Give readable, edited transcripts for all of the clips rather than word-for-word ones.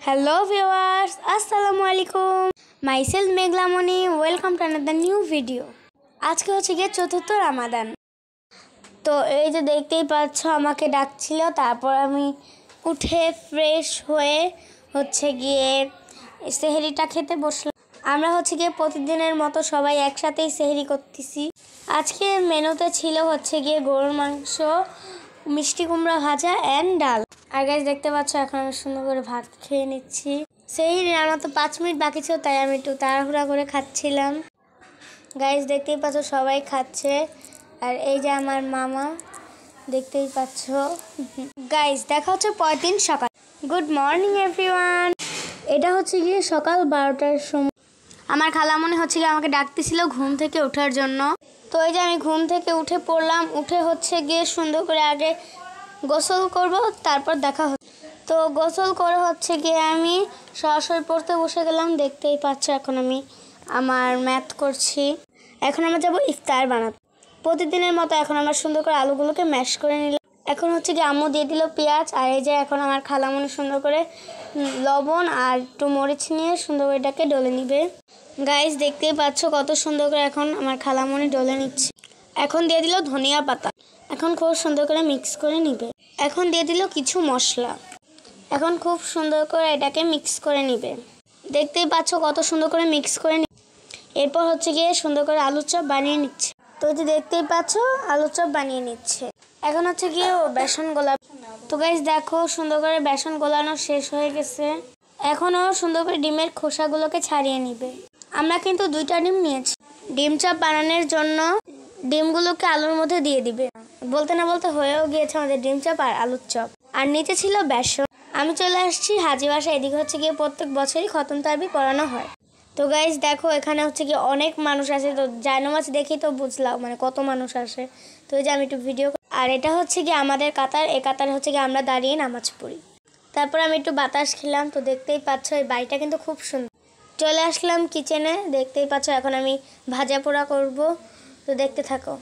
Hello viewers, Assalamu alaikum. Myself Meglamoni, welcome to another new video. আজকে হচ্ছে গিয়ে চতুর্থ রামাদান। তো এই যে দেখতেই পাচ্ছ আমাকে ডাকছিল, তারপর আমি উঠে ফ্রেশ হয়ে হচ্ছে গিয়ে সেহরিটা খেতে বসলাম। আমরা হচ্ছে গিয়ে প্রতিদিনের মতো সবাই একসাথেই সেহরি করতেছি। আজকে মেনুতে ছিল হচ্ছে গিয়ে গরুর মাংস, মিষ্টি কুমড়া ভাজা এন্ড ডাল। আর গাইস দেখতে পাচ্ছ এখন আমি সুন্দর করে ভাত খেয়ে নিচ্ছি। সেহরি আমার তো 5 মিনিট বাকি ছিল, তাই আমি একটু তাড়াহুড়া করে খাচ্ছিলাম। গাইস দেখতেই পাচ্ছ সবাই খাচ্ছে, আর এই যে আমার মামা দেখতেই পাচ্ছ। গাইস দেখা হচ্ছে পরের দিন সকাল। Good morning everyone. এটা হচ্ছে গিয়ে সকাল 12টার সময়। আমার খালামণি হচ্ছে গিয়ে আমাকে ডাকতেছিল ঘুম থেকে ওঠার জন্য। তো এই যে আমি ঘুম থেকে উঠে পড়লাম। উঠে হচ্ছে গিয়ে সুন্দর করে আগে গোসল করব, তারপর দেখা হচ্ছে। তো গোসল করে হচ্ছে গিয়ে আমি সরাসরি পড়তে বসে গেলাম। দেখতেই পাচ্ছ এখন আমি আমার ম্যাথ করছি। এখন আমরা যাব ইফতার বানাতে। প্রতিদিনের মতো এখন আমরা সুন্দর করে আলুগুলোকে ম্যাশ করে নিলাম। এখন হচ্ছে গিয়ে আম্মু দিয়ে দিল পেঁয়াজ, আর এই যে এখন আমার খালামণি সুন্দর করে লবণ আর একটু মরিচ নিয়ে সুন্দর করে এটাকে ডলে নিবে। গাইস দেখতেই পাচ্ছ কত সুন্দর করে এখন আমার খালামণি ডলে নিচ্ছে। এখন দিয়ে দিল ধনিয়া পাতা। এখন খুব সুন্দর করে মিক্স করে নিবে। এখন দিয়ে দিল কিছু মশলা। এখন খুব সুন্দর করে এটাকে মিক্স করে নিবে। দেখতেই পাচ্ছ কত সুন্দর করে মিক্স করে এরপর হচ্ছে গিয়ে সুন্দর করে আলুর চপ বানিয়ে নিচ্ছে। তো যে দেখতেই পাচ্ছ আলুর চপ বানিয়ে নিচ্ছে। এখন হচ্ছে গিয়ে বেসন গোলা। তো গাইস দেখো সুন্দর করে বেসন গোলানো শেষ হয়ে গেছে। এখনও সুন্দর করে ডিমের খোসাগুলোকে ছাড়িয়ে নিবে। আমরা কিন্তু 2টা ডিম নিয়েছি। ডিম চপ বানানোর জন্য ডিমগুলোকে আলুর মধ্যে দিয়ে দিবে। বলতে না বলতে হয়েও গিয়েছে আমাদের ডিম চপ আর আলুর চপ। আর নিচে ছিল বেসন। আমি চলে আসছি হাজি বাসা। এদিকে হচ্ছে গিয়ে প্রত্যেক বছরই খতম তারাবি পড়ানো হয়। তো গাইস দেখো এখানে হচ্ছে কি অনেক মানুষ আসে। তো জায়নামাজ দেখি তো বুঝলাম মানে কত মানুষ আসে। তো এই যে আমি একটু ভিডিও, আর এটা হচ্ছে কি আমাদের কাতার। এই কাতার হচ্ছে কি আমরা দাঁড়িয়ে নামাজ পড়ি। তারপর আমি একটু বাতাস খেলাম। তো দেখতেই পাচ্ছ এই বাড়িটা কিন্তু খুব সুন্দর। চলে আসলাম কিচেনে। দেখতেই পাচ্ছ এখন আমি ভাজা পোড়া করব। তো দেখতে থাকো।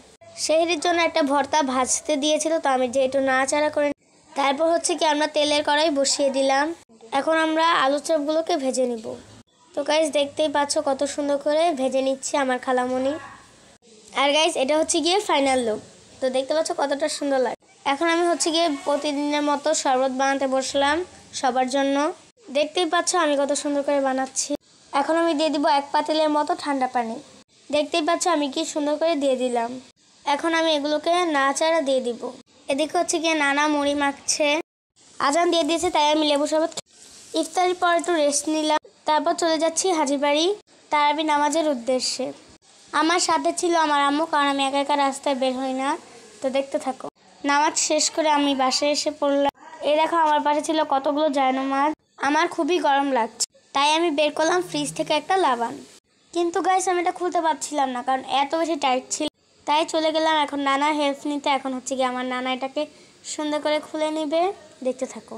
সেহরির জন্য একটা ভর্তা ভাজতে দিয়েছিল, তো আমি যে একটু নাড়াচাড়া করে তারপর হচ্ছে কি আমরা তেলের কড়াই বসিয়ে দিলাম। এখন আমরা আলু চপগুলোকে ভেজে নিব। তো গাইস দেখতেই পাচ্ছ কত সুন্দর করে ভেজে নিচ্ছে আমার খালামণি। আর গাইস এটা হচ্ছে গিয়ে ফাইনাল লুক। তো দেখতে পাচ্ছ কতটা সুন্দর লাগে। এখন আমি হচ্ছে গিয়ে প্রতিদিনের মতো শরবত বানাতে বসলাম সবার জন্য। দেখতেই পাচ্ছ আমি কত সুন্দর করে বানাচ্ছি। এখন আমি দিয়ে দিব 1 পাতিলের মতো ঠান্ডা পানি। দেখতেই পাচ্ছ আমি কি সুন্দর করে দিয়ে দিলাম। এখন আমি এগুলোকে নাড়াচাড়া দিয়ে দিব। এদিকে হচ্ছে গিয়ে নানা মুড়ি মাখছে। আজান দিয়ে দিয়েছে, তাই আমি লেবু শরবত। ইফতারির পর একটু রেস্ট নিলাম। তারপর চলে যাচ্ছি হাজি বাড়ি তারাবি নামাজের উদ্দেশ্যে। আমার সাথে ছিল আমার আম্মু, কারণ আমি একা একা রাস্তায় বের হই না। তো দেখতে থাকো। নামাজ শেষ করে আমি বাসায় এসে পড়লাম। এই দেখো আমার পাশে ছিল কতগুলো জায়নামাজ। আমার খুবই গরম লাগছে, তাই আমি বের করলাম ফ্রিজ থেকে একটা লাবান। কিন্তু গাইস আমি এটা খুলতে পারছিলাম না, কারণ এত বেশি টাইট ছিল। তাই চলে গেলাম এখন নানার হেল্প নিতে। এখন হচ্ছে কি আমার নানা এটাকে সুন্দর করে খুলে নিবে। দেখতে থাকো।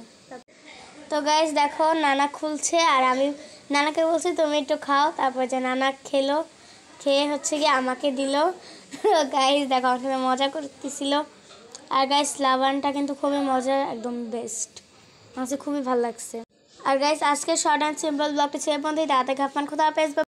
তো গাইস দেখো নানা খুলছে, আর আমি নানাকে বলছি তুমি একটু খাও। তারপর যে নানা খেলো, খেয়ে হচ্ছে গিয়ে আমাকে দিল। গাইস দেখো আমার সাথে মজা করতেছিল। আর গাইস লাবানটা কিন্তু খুবই মজার, একদম বেস্ট। আমার খুবই ভালো লাগছে। আর গাইস আজকে শর্ট অ্যান্ড সিম্পল ব্লগটি ছেড়ে পর্যন্তই। তাড়াতাড়ি খাফান, খোদা হাফেজ।